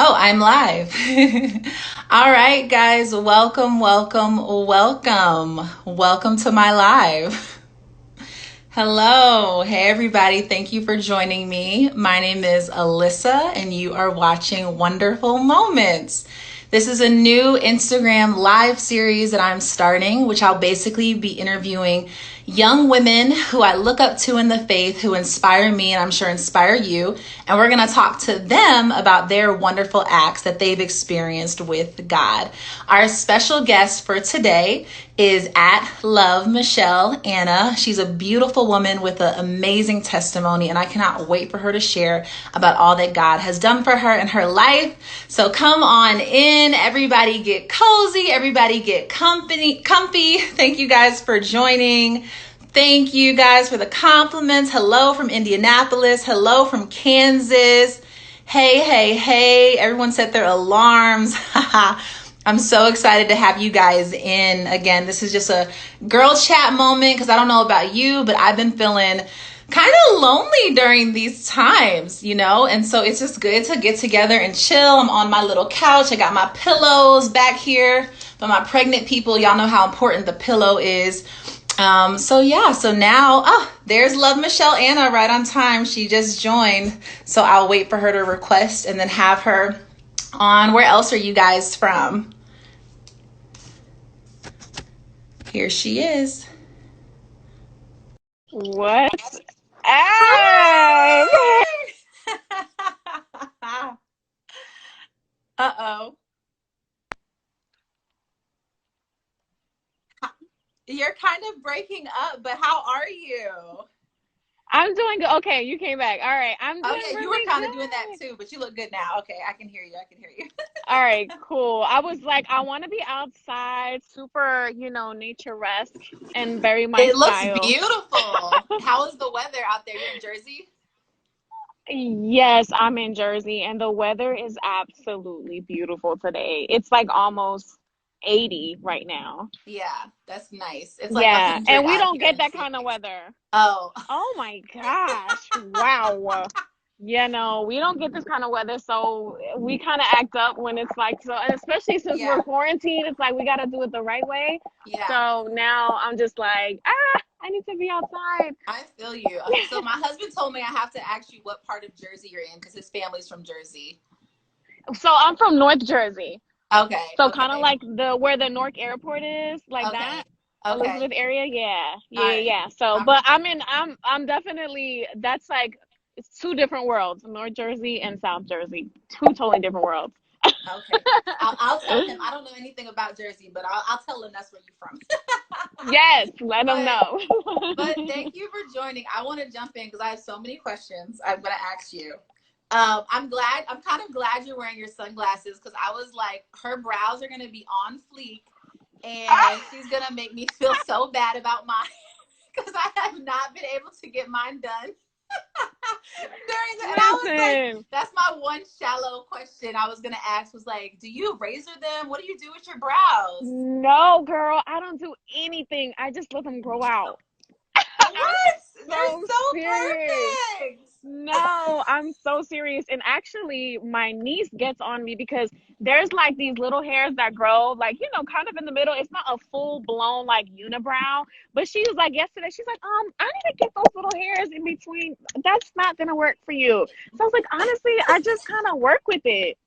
Oh, I'm live. All right, guys, welcome, welcome, welcome. Welcome to my live. Hello. Hey, everybody. Thank you for joining me. My name is Alyssa, and you are watching Wonderful Moments. This is a new Instagram live series that I'm starting, which I'll basically be interviewing young women who I look up to in the faith, who inspire me and I'm sure inspire you. And we're going to talk to them about their wonderful acts that they've experienced with God. Our special guest for today is at LoveMichelleAna. She's a beautiful woman with an amazing testimony, and I cannot wait for her to share about all that God has done for her in her life. So come on in, everybody get cozy, everybody get comfy. Thank you guys for joining. Thank you guys for the compliments. Hello from Indianapolis. Hello from Kansas. Hey, hey, hey. Everyone set their alarms. I'm so excited to have you guys in. Again, this is just a girl chat moment because I don't know about you, but I've been feeling kind of lonely during these times, and so it's just good to get together and chill. I'm on my little couch. I got my pillows back here. For my pregnant people, y'all know how important the pillow is. So now, there's LoveMichelleAna right on time. She just joined. So I'll wait for her to request and then have her on. Where else are you guys from? Here she is. What's up? Hi! Uh-oh. You're kind of breaking up, but how are you? I'm doing good. Okay, you came back. All right, I'm Oh doing yeah, you were really kind of doing that good. too, but you look good now. Okay, I can hear you. I can hear you. All right, cool. I was like, I want to be outside, super, nature-esque and very my It looks style. beautiful. How is the weather out there? You're in Jersey? Yes, I'm in Jersey, and the weather is absolutely beautiful today. It's like almost 80 right now. Yeah, that's nice. It's like Yeah, 100 and we out don't here get in that kind of Phoenix. weather. Oh, Oh my gosh. Wow. Yeah, no, we don't get this kind of weather, so we kind of act up when it's like so, and especially since we're yeah, quarantined, it's like we got to do it the right way. yeah. So now I'm just like, I need to be outside. I feel you. So my husband told me I have to ask you what part of Jersey you're in because his family's from Jersey. So I'm from North Jersey. Okay, So kind of okay, like the where the Newark Airport is, like okay, that. okay. Elizabeth area, yeah, All yeah, right. yeah. So, I'm but I'm definitely that's like it's two different worlds, North Jersey and South Jersey, two totally different worlds. okay. I'll tell him I don't know anything about Jersey, but I'll tell him that's where you're from. Yes, let them but know. thank you for joining. I want to jump in because I have so many questions I'm gonna ask you. I'm kind of glad you're wearing your sunglasses because I was like, her brows are gonna be on fleek, and she's gonna make me feel so bad about mine because I have not been able to get mine done. And I was like, Listen, that's my one shallow question I was gonna ask was like, do you razor them? What do you do with your brows? no, girl, I don't do anything. I just let them grow out. I'm What? They're so so serious. perfect. No, I'm so serious. And actually, my niece gets on me because there's like these little hairs that grow, like, kind of in the middle. It's not a full blown like unibrow. But she was like yesterday, she's like, I need to get those little hairs in between. That's not gonna work for you. So I was like, honestly, I just kind of work with it.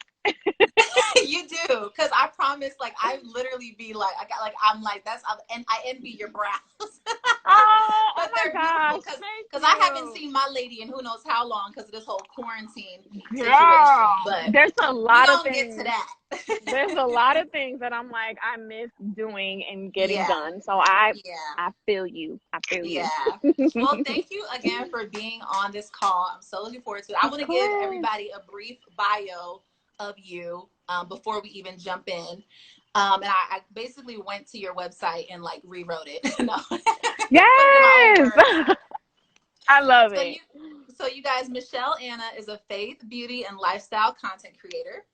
You do, because I promise, like I literally be like, I got like, I'm like that's, and I envy your brows, Oh but my they're beautiful gosh, because thank I haven't you. seen my lady in who knows how long because of this whole quarantine situation. Girl, But there's a we lot of gonna get to things. that. There's a lot of things that I'm like I miss doing and getting Yeah, done. So I yeah, I feel you. I feel you. yeah. Well, thank you again for being on this call. I'm so looking forward to it. I Of want to give course. everybody a brief bio of you before we even jump in. And I basically went to your website and like rewrote it. No, put it in my own Yes. words. I love So it. you, so you guys, Michelle Anna is a faith, beauty, and lifestyle content creator.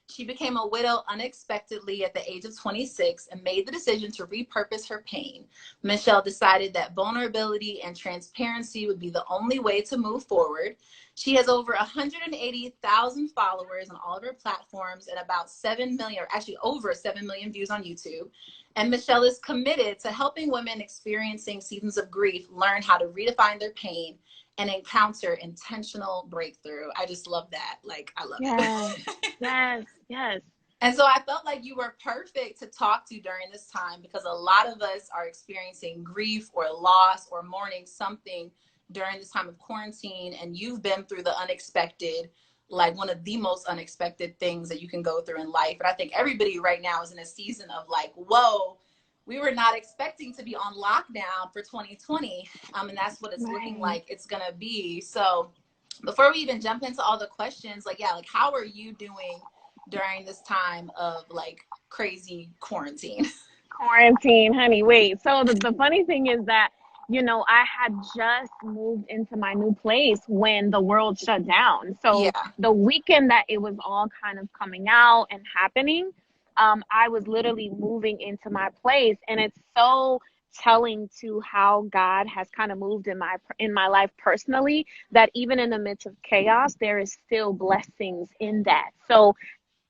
She became a widow unexpectedly at the age of 26 and made the decision to repurpose her pain. Michelle decided that vulnerability and transparency would be the only way to move forward. She has over 180,000 followers on all of her platforms and about 7 million, or actually over 7 million views on YouTube. And Michelle is committed to helping women experiencing seasons of grief learn how to redefine their pain and encounter intentional breakthrough. I just love that. Like, I love Yes, it. yes, yes. And so I felt like you were perfect to talk to during this time because a lot of us are experiencing grief or loss or mourning something during this time of quarantine. And you've been through the unexpected, like one of the most unexpected things that you can go through in life. And I think everybody right now is in a season of like, whoa, we were not expecting to be on lockdown for 2020. And that's what it's looking Right. like it's going to be. So before we even jump into all the questions, like, yeah, like how are you doing during this time of like crazy quarantine? Quarantine, honey. Wait. So the funny thing is that, I had just moved into my new place when the world shut down. So Yeah. the weekend that it was all kind of coming out and happening, I was literally moving into my place, and it's so telling to how God has kind of moved in my life personally, that even in the midst of chaos, there is still blessings in that. So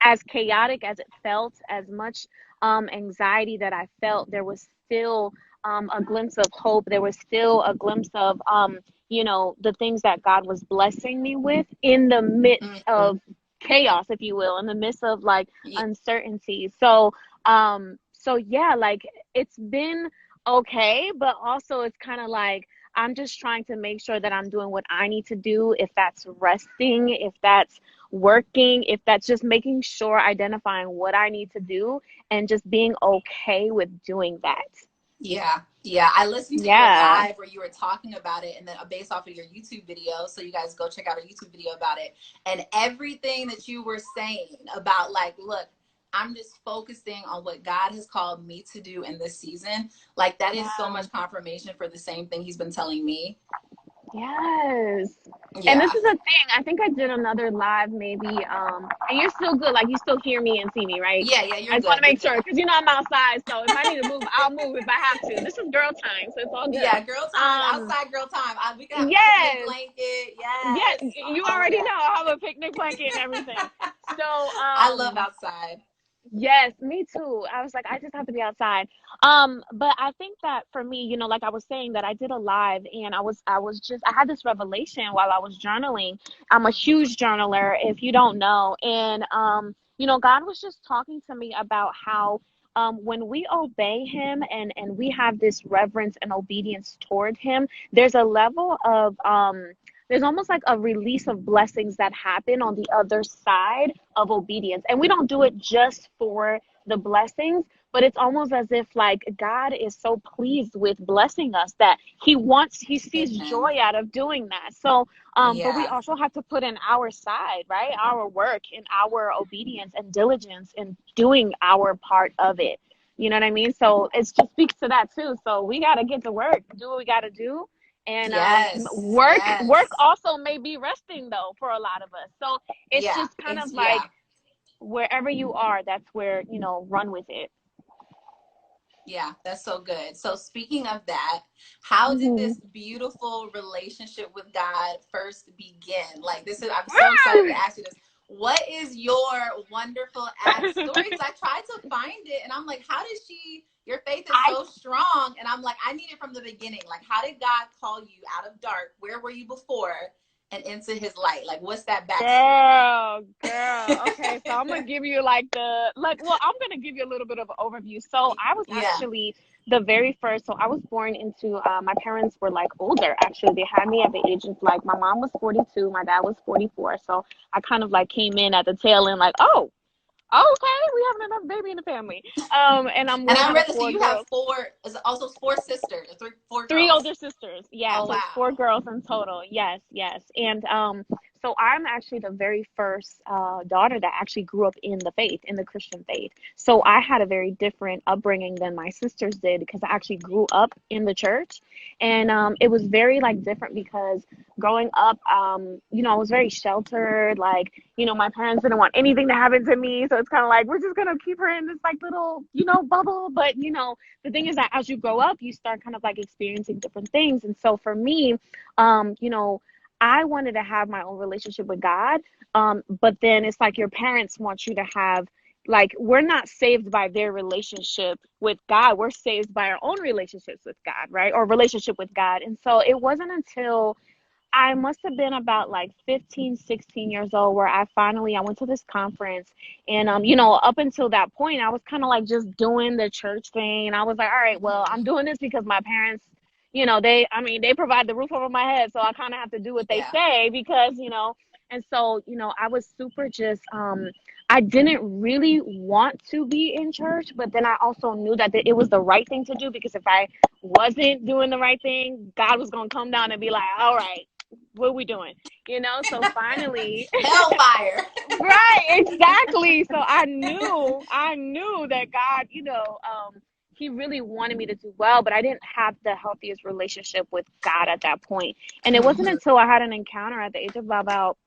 as chaotic as it felt, as much anxiety that I felt, there was still a glimpse of hope. There was still a glimpse of, the things that God was blessing me with in the midst Mm-hmm. of chaos, if you will, in the midst of like Yeah. uncertainty. So yeah, like it's been okay, but also it's kind of like I'm just trying to make sure that I'm doing what I need to do. If that's resting, if that's working, if that's just making sure, identifying what I need to do and just being okay with doing that. Yeah. Yeah. I listened to your Yeah. live where you were talking about it and then based off of your YouTube video. So you guys go check out a YouTube video about it. And everything that you were saying about like, look, I'm just focusing on what God has called me to do in this season. Like that is so Yeah. much confirmation for the same thing he's been telling me. Yes. And this Yeah. is a thing. I think I did another live maybe and you're still good, like you still hear me and see me, right? Yeah. Yeah. I You're just want to good. You're make good. sure because I'm outside, so if I need to move, I'll move if I have to. This is girl time, so it's all good. Yeah. Girl time. Um Outside girl time. We can have a picnic yes. blanket. Yes, Yes. you All of already know. that. I have a picnic blanket and everything. So, I love outside. yes, me too. I was like, I just have to be outside. But I think that for me, like I was saying that I did a live and I had this revelation while I was journaling. I'm a huge journaler, if you don't know. And God was just talking to me about how when we obey him and we have this reverence and obedience toward him, there's a level of there's almost like a release of blessings that happen on the other side of obedience. And we don't do it just for the blessings, but it's almost as if like God is so pleased with blessing us that he sees Amen. joy out of doing that. So, but we Yeah. also have to put in our side, right? Our work and our obedience and diligence in doing our part of it. You know what I mean? So it just speaks to that too. So we got to get to work, do what we got to do, and Yes. work Yes. also may be resting though for a lot of us. So it's Yeah. just kind of like Yeah. wherever you are, that's where, run with it. Yeah, that's so good. So speaking of that, how did Hmm. this beautiful relationship with God first begin? Like this is I'm so excited to ask you this. What is your wonderful act story? Because I tried to find it and I'm like, how did she your faith is I so strong? And I'm like, I need it from the beginning. Like, how did God call you out of dark? Where were you before? And into his light? Like, what's that backstory? girl. Okay, so I'm gonna give you like well, I'm gonna give you a little bit of an overview. So I was Yeah. actually the very first. So I was born into. My parents were like older. Actually, they had me at the age of like my mom was 42, my dad was 44. So I kind of like came in at the tail end, like, oh, okay, we have another baby in the family. And I'm And one I out of read this. So four you have girls. four. Is it also four sisters, four Three girls? older sisters. Yeah, Oh so it's four wow. girls in total. Yes, yes. And So I'm actually the very first daughter that actually grew up in the faith, in the Christian faith. So I had a very different upbringing than my sisters did because I actually grew up in the church. And it was very like different because growing up, I was very sheltered. Like, my parents didn't want anything to happen to me. So it's kind of like, we're just going to keep her in this like little, bubble. But, the thing is that as you grow up, you start kind of like experiencing different things. And so for me, um, you know, I wanted to have my own relationship with God. But then it's like your parents want you to have, like, we're not saved by their relationship with God. We're saved by our own relationships with God, right? Or relationship with God. And so it wasn't until I must have been about like 15, 16 years old where I went to this conference. And, up until that point, I was kind of like just doing the church thing. And I was like, all right, well, I'm doing this because my parents, they provide the roof over my head. So I kind of have to do what they Yeah. say because, and so, I was super just, I didn't really want to be in church, but then I also knew that it was the right thing to do because if I wasn't doing the right thing, God was going to come down and be like, all right, what are we doing? So finally, Hellfire. right, exactly. So I knew that God, he really wanted me to do well, but I didn't have the healthiest relationship with God at that point. And it wasn't Mhm. until I had an encounter at the age of about,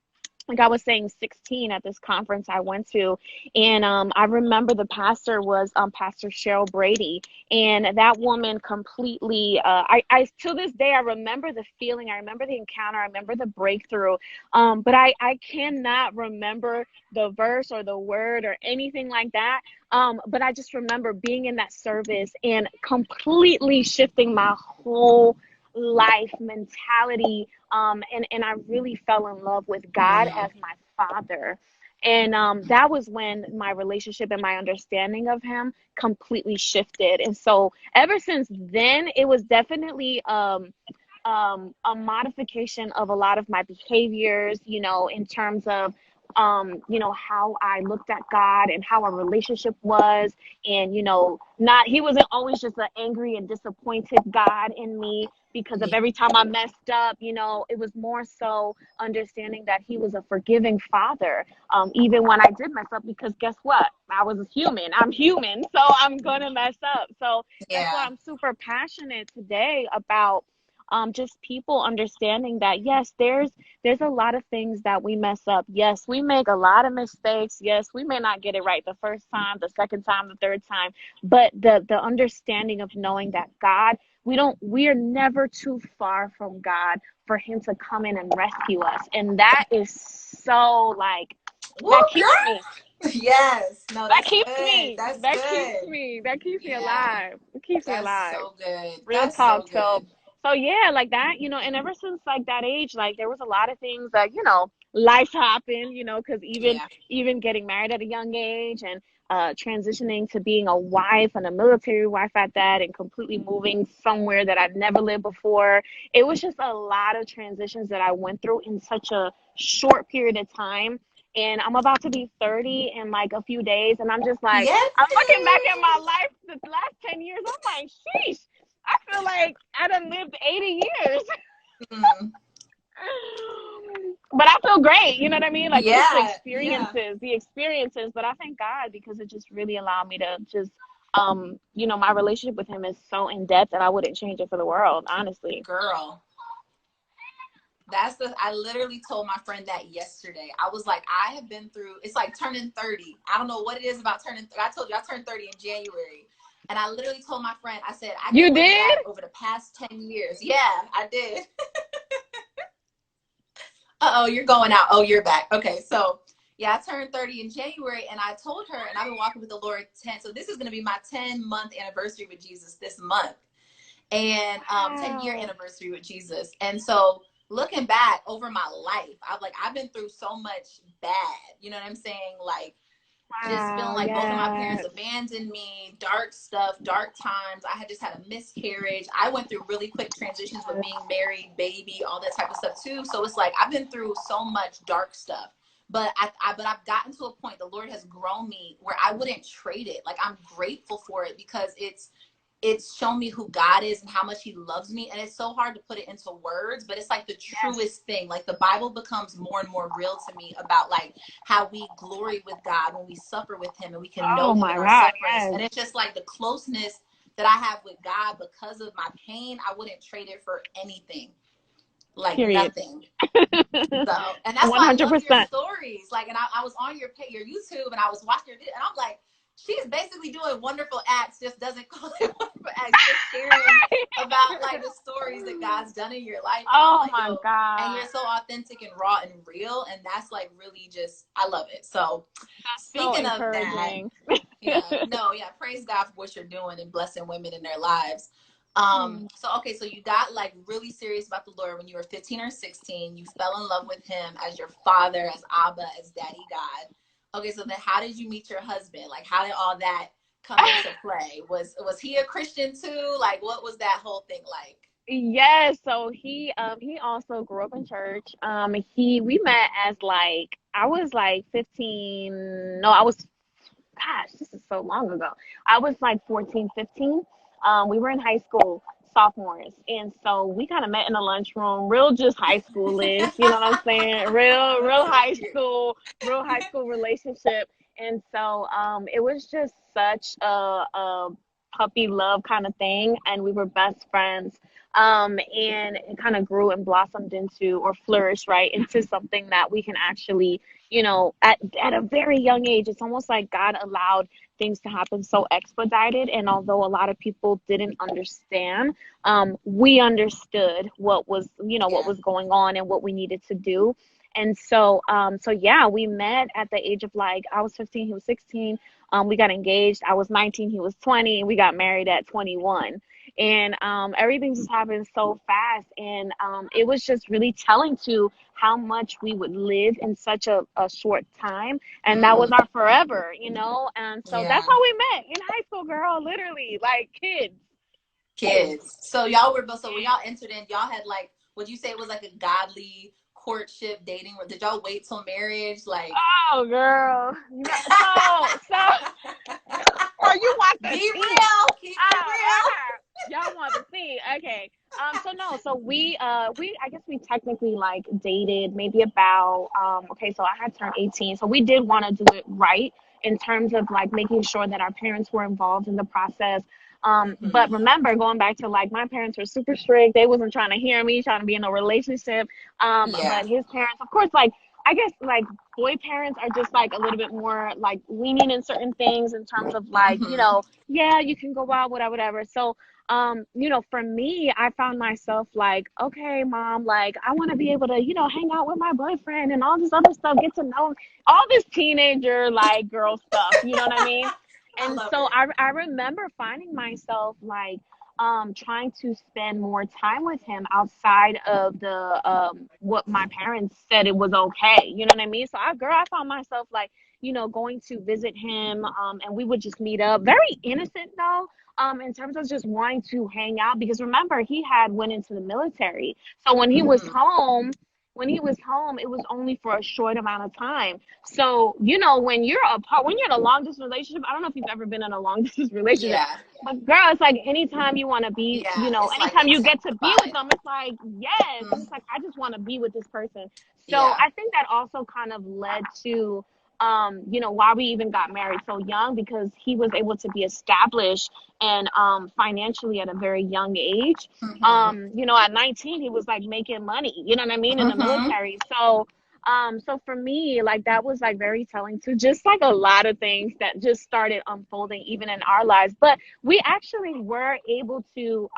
like I was saying, 16 at this conference I went to. And I remember the pastor was Pastor Cheryl Brady. And that woman completely, I to this day, I remember the feeling, I remember the encounter, I remember the breakthrough. But I cannot remember the verse or the word or anything like that. But I just remember being in that service and completely shifting my whole life mentality, and I really fell in love with God Mm. as my father. And that was when my relationship and my understanding of him completely shifted. And so ever since then, it was definitely a modification of a lot of my behaviors, in terms of, how I looked at God and how our relationship was. And, he wasn't always just an angry and disappointed God in me because of Yeah. every time I messed up, it was more so understanding that he was a forgiving father, even when I did mess up, because guess what? I was human. I'm human, so I'm going to mess up. So that's why Yeah. I'm super passionate today about just people understanding that yes, there's a lot of things that we mess up. Yes, we make a lot of mistakes. Yes, we may not get it right the first time, the second time, the third time, but the understanding of knowing that God, we are never too far from God for him to come in and rescue us. And that is so like, Woo, that keeps me. girl. Yes. No, That that's keeps good. me. That's That keeps good. me. That keeps me Yeah. alive. It keeps me That's alive. so good. Real That's so talk. So good. so yeah, like that, and ever since like that age, like there was a lot of things that, life happened, because even Yeah. even getting married at a young age, and transitioning to being a wife, and a military wife at that, and completely moving somewhere that I've never lived before. It was just a lot of transitions that I went through in such a short period of time. And I'm about to be 30 in like a few days, and I'm just like, Yes. I'm looking back at my life the last 10 years. I'm like, sheesh, I feel like I done lived 80 years. Mm. But I feel great. You know what I mean? Like it's just Yeah. Yeah. the experiences. But I thank God because it just really allowed me to just, my relationship with him is so in depth that I wouldn't change it for the world, honestly. Girl. I literally told my friend that yesterday. I was like, I have been through, it's like turning 30. I don't know what it is about turning, I told you I turned 30 in January. And I literally told my friend, I said, I You can look did? back over the past 10 years. Yeah, I did. Uh-oh, you're going out. Oh, you're back. Okay, so yeah, I turned 30 in January, and I told her, and I've been walking with the Lord 10. So this is going to be my 10-month anniversary with Jesus this month, and 10-year Wow. anniversary with Jesus. And so looking back over my life, I've been through so much bad. You know what I'm saying? Like just feeling Wow. like both of my parents Yes. abandoned me, dark stuff, dark times. I had just had a miscarriage. I went through really quick transitions with being married, baby, all that type of stuff too. So it's like I've been through so much dark stuff. But I've gotten to a point. The Lord has grown me where I wouldn't trade it. Like I'm grateful for it because it's shown me who God is and how much he loves me. And it's so hard to put it into words, but it's like the Yes. truest thing. Like the Bible becomes more and more real to me about like how we glory with God when we suffer with him and we can know Oh him in my our God, sufferings. yes. And it's just like the closeness that I have with God because of my pain. I wouldn't trade it for anything, like Period. nothing. So, and that's why I love your 100%. stories. Like, and I was on your YouTube and I was watching your video and I'm like, she's basically doing wonderful acts, just doesn't call it wonderful acts, just sharing about like the stories that God's done in your life. And I'm Oh like, my yo, and God. you're so authentic and raw and real. And that's like really just, I love it. So, That's so speaking of that, encouraging. yeah, no, yeah, praise God for what you're doing and blessing women in their lives. So okay, so you got like really serious about the Lord when you were 15 or 16. You fell in love with him as your father, as Abba, as Daddy God. Okay, so then how did you meet your husband? Like how did all that come into play? Was he a Christian too? Like what was that whole thing like? Yes, so he also grew up in church. He we met as like I was like 15. No, I was, gosh, this is so long ago. I was like 14, 15. We were in high school, sophomores. And so we kind of met in the lunchroom, real just high schoolish, you know what I'm saying? That's so cute. Real high school relationship. And so it was just such a puppy love kind of thing. And we were best friends. And it kind of grew and blossomed into, or flourished, right, into something that we can actually, at a very young age, it's almost like God allowed things to happen so expedited. And although a lot of people didn't understand, we understood what Yeah. was going on and what we needed to do. And so yeah, we met at the age of like, I was 15, he was 16. We got engaged. I was 19, he was 20, and we got married at 21. And everything just happened so fast. And it was just really telling to how much we would live in such a short time. And that was Mm, our forever, And so that's yeah. how we met in high school, girl, literally, like kids, kids. Kids. So y'all were so when y'all entered in, y'all had like would you say it was like a godly courtship dating? Or did y'all wait till marriage? Like Oh, girl. Or you want be the tea? real. Keep it real. Y'all want the tea? Okay. So no, so we I guess we technically like dated maybe about okay, so I had turned 18. So we did want to do it right in terms of like making sure that our parents were involved in the process. But Mm-hmm. remember, going back to like my parents were super strict. They wasn't trying to hear me, trying to be in a relationship. Yeah. But his parents, of course, like I guess like boy parents are just like a little bit more like lenient in certain things in terms of like, Mm-hmm. yeah, you can go out, whatever, whatever. So, for me, I found myself like, okay, mom, like I want to be able to, hang out with my boyfriend and all this other stuff, get to know all this teenager like girl stuff, you know what I mean? I And love so it. I remember finding myself like trying to spend more time with him outside of the what my parents said it was okay, you know what I mean? So I found myself like, going to visit him, and we would just meet up, very innocent though, in terms of just wanting to hang out, because remember he had went into the military, so Mm-hmm. when he was home, it was only for a short amount of time. So, when you're apart, when you're in a long distance relationship, I don't know if you've ever been in a long distance relationship, Yeah. but girl, it's like anytime you want to be, Yeah. It's like anytime you get to be with intensified. them, it's like, yes. And Mm-hmm. it's like, I just want to be with this person. So Yeah. I think that also kind of led to, why we even got married so young, because he was able to be established and financially at a very young age. Mm-hmm. At 19, he was like making money, you know what I mean, in the Mm-hmm. military. So for me, like that was like very telling to just like a lot of things that just started unfolding even in our lives. But we actually were able to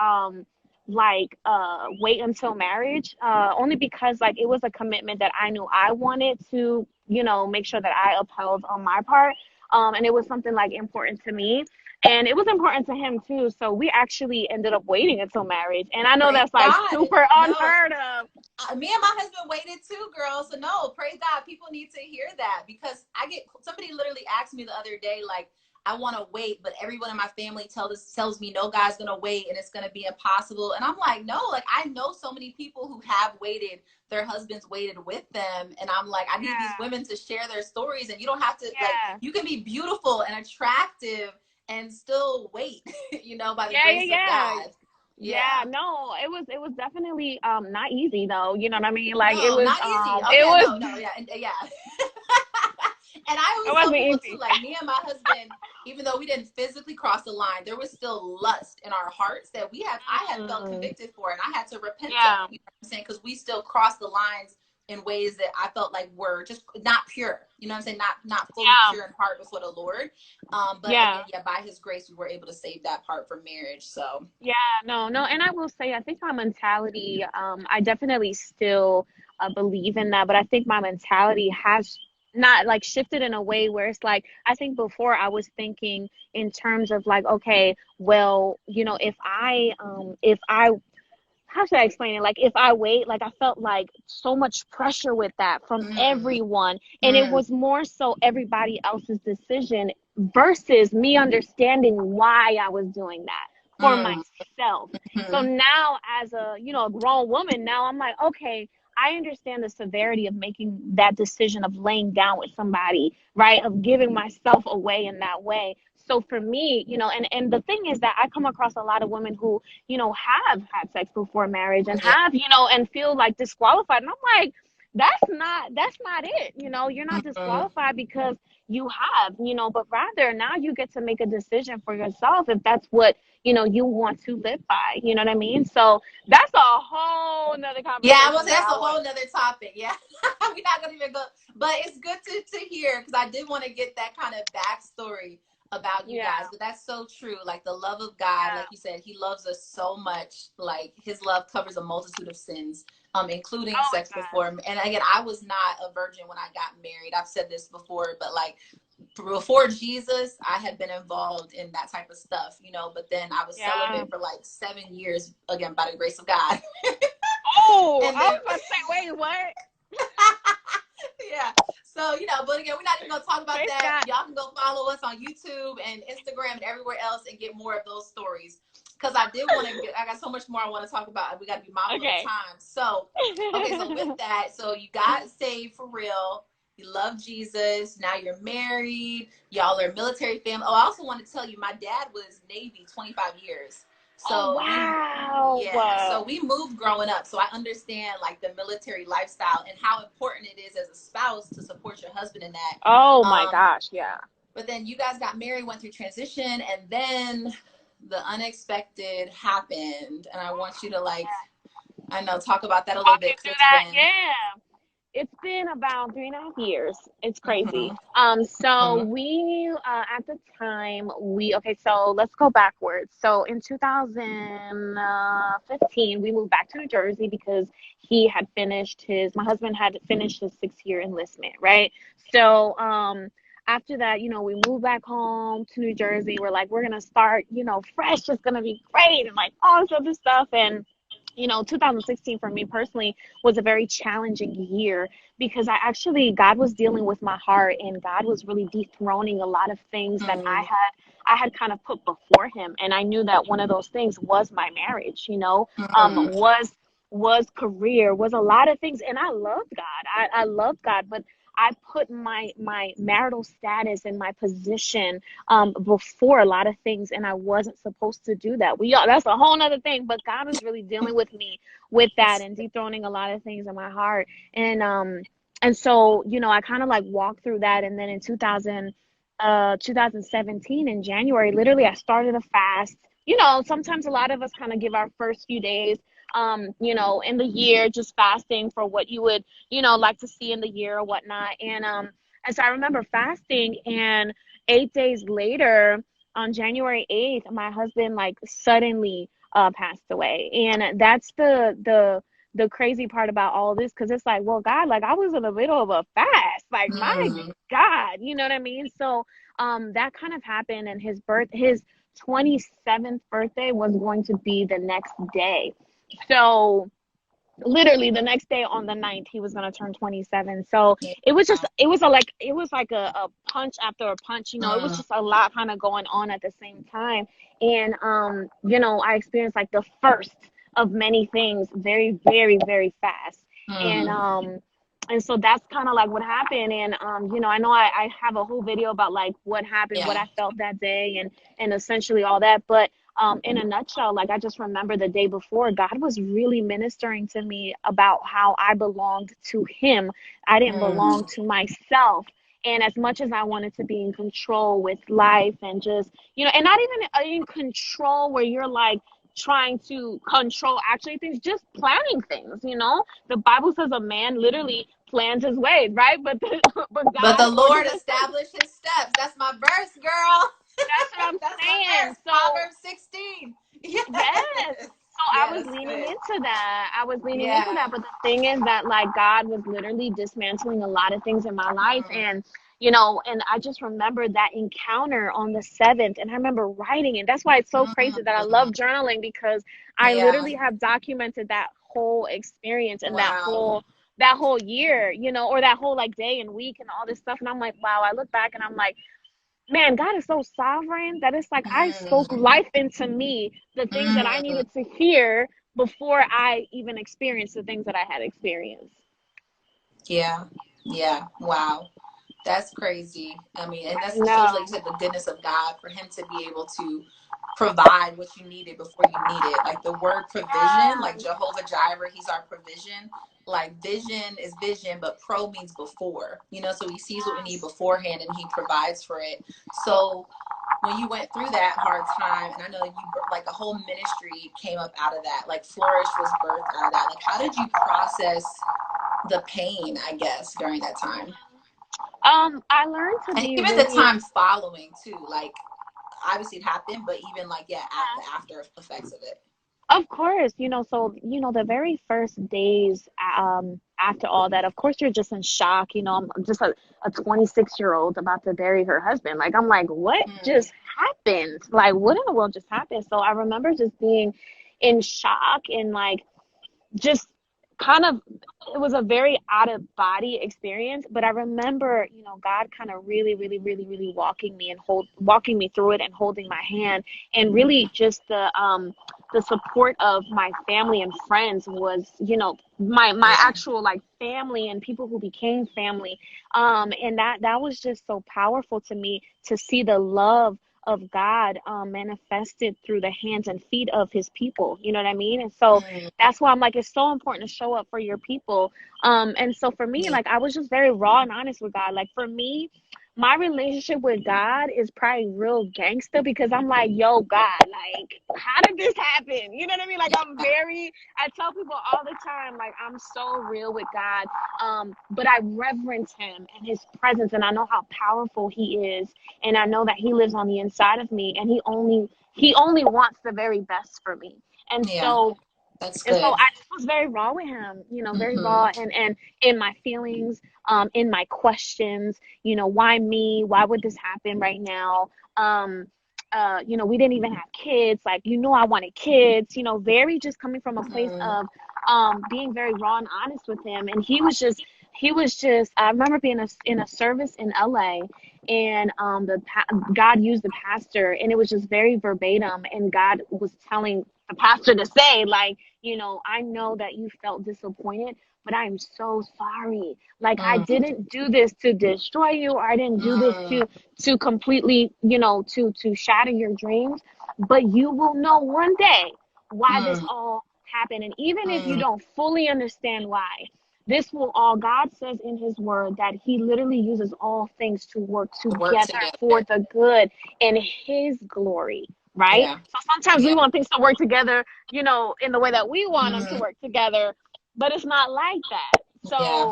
wait until marriage, only because like it was a commitment that I knew I wanted to, make sure that I upheld on my part. And it was something like important to me. And it was important to him too. So we actually ended up waiting until marriage. And I know Praise that's like God. super No, unheard of. me and my husband waited too, girl. So no, praise God. People need to hear that because I get somebody literally asked me the other day, like, I want to wait, but everyone in my family tells me no guy's gonna wait and it's gonna be impossible. And I'm like, no, like I know so many people who have waited, their husbands waited with them, and I'm like, I need these Yeah, women to share their stories, and you don't have to like yeah. you can be beautiful and attractive and still wait, by the Yeah, yeah, grace of yeah. God. Yeah, Yeah. no, it was definitely not easy though. You know what I mean? Like No, not easy. Oh it yeah, was no, no, yeah, and, yeah. And I it always tell wasn't people too, easy. like me and my husband, even though we didn't physically cross the line, there was still lust in our hearts that I had felt Mm, convicted for, and I had to repent of. yeah. You know what I'm saying? Because we still crossed the lines in ways that I felt like were just not pure. You know what I'm saying? Not fully Yeah. pure in heart before the Lord. But Yeah. again, yeah, by His grace, we were able to save that part for marriage. So Yeah, no, no, and I will say, I think my mentality, I definitely still believe in that, but I think my mentality has not like shifted in a way where it's like, I think before I was thinking in terms of like, okay, well, if I how should I explain it? Like if I wait, like I felt like so much pressure with that from mm, everyone. And it mm, was more so everybody else's decision versus me understanding why I was doing that for mm, myself. So mm, now as a grown woman, now I'm like, okay, I understand the severity of making that decision of laying down with somebody, right? Of giving myself away in that way. So for me, and the thing is that I come across a lot of women who have had sex before marriage and yeah. have, and feel like disqualified. And I'm like, that's not it. You're not Mm, disqualified because you have, but rather now you get to make a decision for yourself if that's what, you want to live by. You know what I mean? So that's a whole nother yeah, I was. conversation that That's a I want. whole nother topic. Yeah, we're not gonna even go. But it's good to hear because I did want to get that kind of backstory about you Yeah. guys. But that's so true. Like the love of God, like Yeah. you said, He loves us so much. Like His love covers a multitude of sins, including Oh, sex it before. does. And again, I was not a virgin when I got married. I've said this before, but like before Jesus, I had been involved in that type of stuff, But then I was Yeah. celibate for like 7 years, again by the grace of God. Oh, And I then was about to say, wait, what? yeah. So, but again, we're not even gonna talk about Praise that. God. Y'all can go follow us on YouTube and Instagram and everywhere else and get more of those stories. Cause I did want to get I got so much more I want to talk about. We gotta be mindful of the Okay. time. So okay, so with that, so you got saved for real. You love Jesus. Now you're married. Y'all are military family. Oh, I also want to tell you, my dad was Navy 25 years. Oh, So yeah, so wow. we moved growing up. So I understand like the military lifestyle and how important it is as a spouse to support your husband in Oh that. my gosh, yeah. But then you guys got married, went through transition, and then the unexpected happened. And I want you to like, I know, talk about that a little Walk bit you because through it's that, been. yeah. It's been about 3.5 years. It's Mm-hmm, crazy. So mm-hmm, we at the time okay, so let's go backwards. So in 2015, we moved back to New Jersey because my husband had finished his 6 year enlistment, right? So after that, we moved back home to New Jersey. We're like, we're gonna start, fresh. It's gonna be great and like all this other stuff. And 2016 for me personally was a very challenging year because God was dealing with my heart and God was really dethroning a lot of things that mm-hmm, I had kind of put before him. And I knew that one of those things was my marriage, mm-hmm. was career, was a lot of things. And I loved God. I loved God, but I put my marital status and my position before a lot of things, and I wasn't supposed to do that. That's a whole nother thing, but God was really dealing with me with that and dethroning a lot of things in my heart. And so, I kind of like walked through that, and then in 2017 in January, literally I started a fast. Sometimes a lot of us kind of give our first few days in the year just fasting for what you would, like to see in the year or whatnot. And so I remember fasting, and 8 days later, on January 8th, my husband like suddenly passed away. And that's the crazy part about all this, because it's like, well, God, like I was in the middle of a fast, like my Mm-hmm. God, you know what I mean? So that kind of happened, and his 27th birthday was going to be the next day. So literally the next day on the 9th, he was going to turn 27. So Yeah. it was like a punch after a punch. It was Mm, just a lot kind of going on at the same time. And I experienced like the first of many things very, very, very fast. And mm, And so that's kind of like what happened. And I know I have a whole video about like what happened, what Yeah. I felt that day, and essentially all that. But in a nutshell, like I just remember the day before, God was really ministering to me about how I belonged to Him. I didn't belong Mm. to myself. And as much as I wanted to be in control with life and just, and not even in control where you're like trying to control actually things, just planning things, the Bible says a man literally plans his ways, right? But But God the Lord orders. established his steps. That's my verse, girl. That's what I'm That's my saying. verse. So Proverbs 16. Yes. yes. So I Yeah, was that's leaning good. into that. I was leaning into Yeah. that. But the thing is that like God was literally dismantling a lot of things in my life. Mm. And I just remember that encounter on the 7th. And I remember writing it. That's why it's so crazy that I love Mm. journaling, because I Yeah. literally have documented that whole experience and Wow. that whole year, or that whole like day and week and all this stuff. And I'm like, wow, I look back and I'm like, man, God is so sovereign that it's like I spoke Mm. life into me, the things that I Mm. needed to hear before I even experienced the things that I had experienced. Yeah. Yeah. Wow. That's crazy. I mean, and I that's shows, like you know. said, the goodness of God for Him to be able to provide what you needed before you need it. Like the word provision, like Yeah. Jehovah Jireh, He's our provision. Like vision is vision, but pro means before. So He sees what we need Yes. beforehand and He provides for it. So when you went through that hard time, and I know you like a whole ministry came up out of that, like Flourish was birthed out of that. Like, how did you process the pain, I guess, during that time? I learned to And be even the really. time following too, like obviously it happened, but even like yeah, at the after effects of it. Of course, so the very first days after all that, of course you're just in shock. I'm just a 26-year-old about to bury her husband. Like I'm like, what Mm, just happened? Like what in the world just happened? So I remember just being in shock and like just kind of, it was a very out of body experience, but I remember God kind of really really really really walking me through it and holding my hand, and really just the support of my family and friends was my yeah, actual like family and people who became family, and that was just so powerful to me to see the love of God manifested through the hands and feet of His people. You know what I mean? And so mm, that's why I'm like, it's so important to show up for your people. And so for me, yeah, like, I was just very raw and honest with God. Like, for me, my relationship with God is probably real gangster, because I'm like, yo, God, like, how did this happen? You know what I mean? Like, I tell people all the time, like, I'm so real with God. But I reverence Him and His presence, and I know how powerful He is. And I know that He lives on the inside of me, and He only wants the very best for me. And yeah. so That's and so good. I just was very raw with him, very Hmm. raw, and in my feelings, in my questions, why me? Why would this happen right now? We didn't even have kids. Like, I wanted kids, very just coming from a place Mm, of being very raw and honest with him. And he was just I remember being in a service in LA, and God used the pastor, and it was just very verbatim, and God was telling the pastor to say, like, I know that you felt disappointed, but I'm so sorry. Like, I mm, didn't do this to destroy you, or I didn't do this mm, to completely, to shatter your dreams, but you will know one day why this mm, all happened. And even if you mm. don't fully understand why, this will all, God says in His word that He literally uses all things to work Work together for together. the good in His glory, right? Yeah, So sometimes we yeah. want things to work together, in the way that we want them to Mm, work together, but it's not like that. yeah,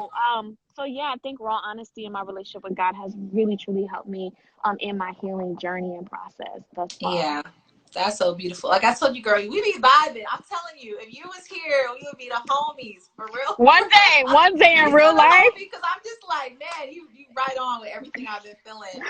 So yeah, I think raw honesty in my relationship with God has really truly helped me in my healing journey and process thus far. yeah. That's so beautiful. Like I told you, girl, we be vibing. I'm telling you, if you was here, we would be the homies for real. One day in We still real the life. homie because I'm just like, man, you right on with everything I've been feeling.